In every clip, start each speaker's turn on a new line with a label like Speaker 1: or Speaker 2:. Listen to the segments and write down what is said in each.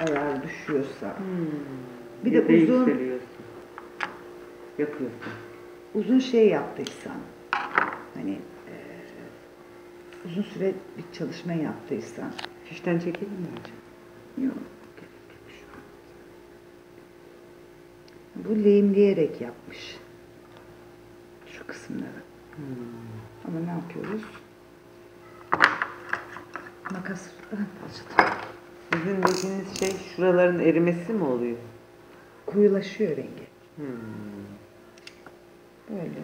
Speaker 1: ayar düşüyorsa. Bir
Speaker 2: Ya
Speaker 1: de
Speaker 2: da
Speaker 1: uzun
Speaker 2: yükseliyorsun. Yapıyorsun.
Speaker 1: uzun şey yaptıysan, hani uzun süre bir çalışma yaptıysan,
Speaker 2: Fişten çekelim mi hocam?
Speaker 1: yok, gerek yok şu an. Bu lehimleyerek yapmış şu kısımları. Ama ne yapıyoruz? Makas parçalı.
Speaker 2: Sizin dediğiniz şey şuraların erimesi mi oluyor?
Speaker 1: Koyulaşıyor rengi. Böyle.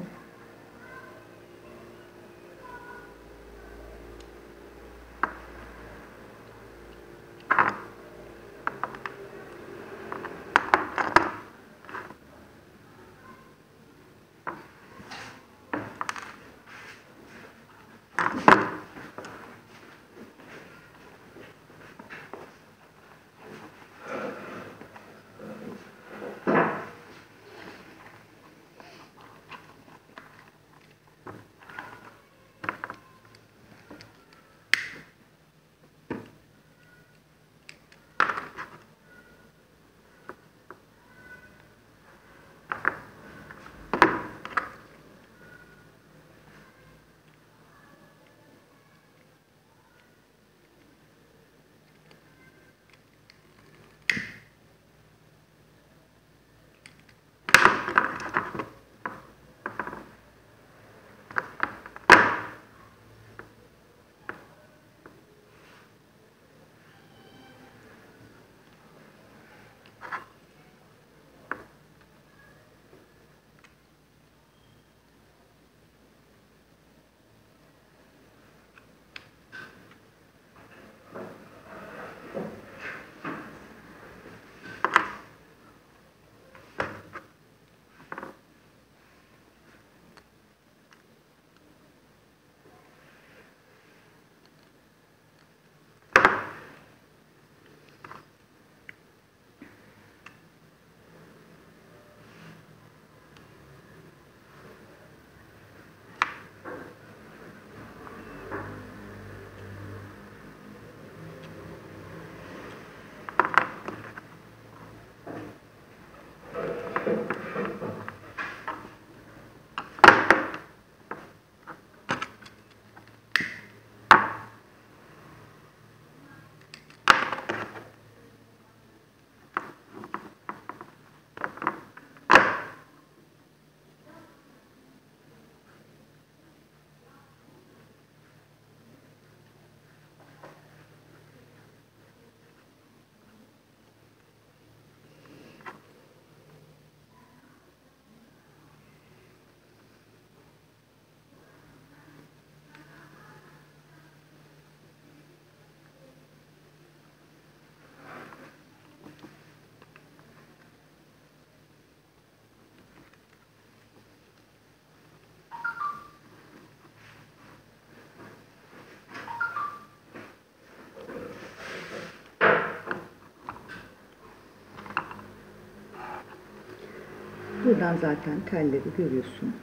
Speaker 1: Buradan zaten telleri görüyorsun.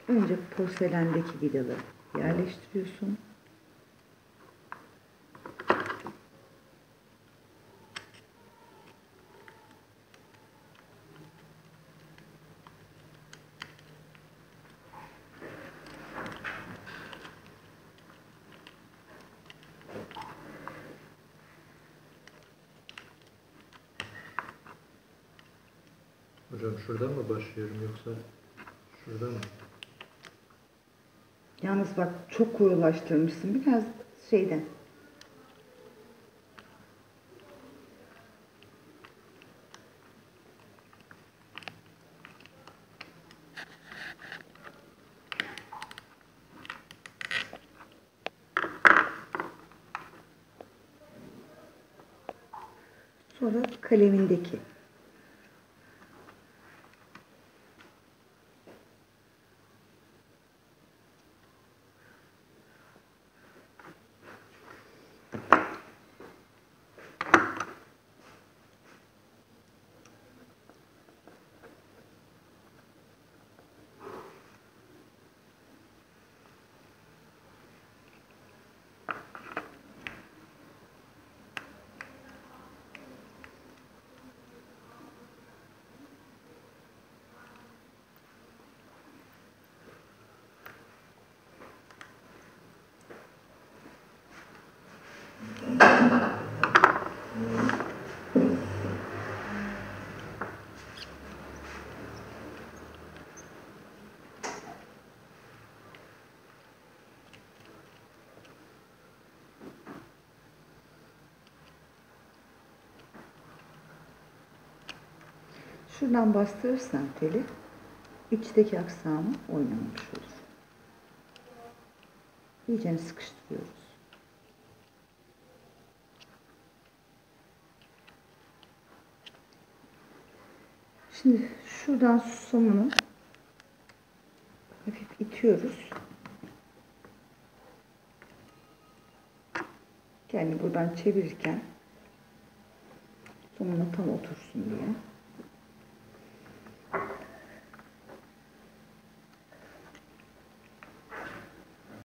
Speaker 1: Önce porselendeki vidaları yerleştiriyorsun.
Speaker 3: Hocam şuradan mı başlıyorum yoksa şuradan mı?
Speaker 1: Yalnız bak çok koyulaştırmışsın. Biraz şeyden. Sonra kalemindeki. Şuradan bastırırsan teli içteki aksamı oynamamış olur. İyice sıkıştırıyoruz. Şimdi şuradan somunu hafif itiyoruz. Yani buradan çevirirken somuna tam otursun diye.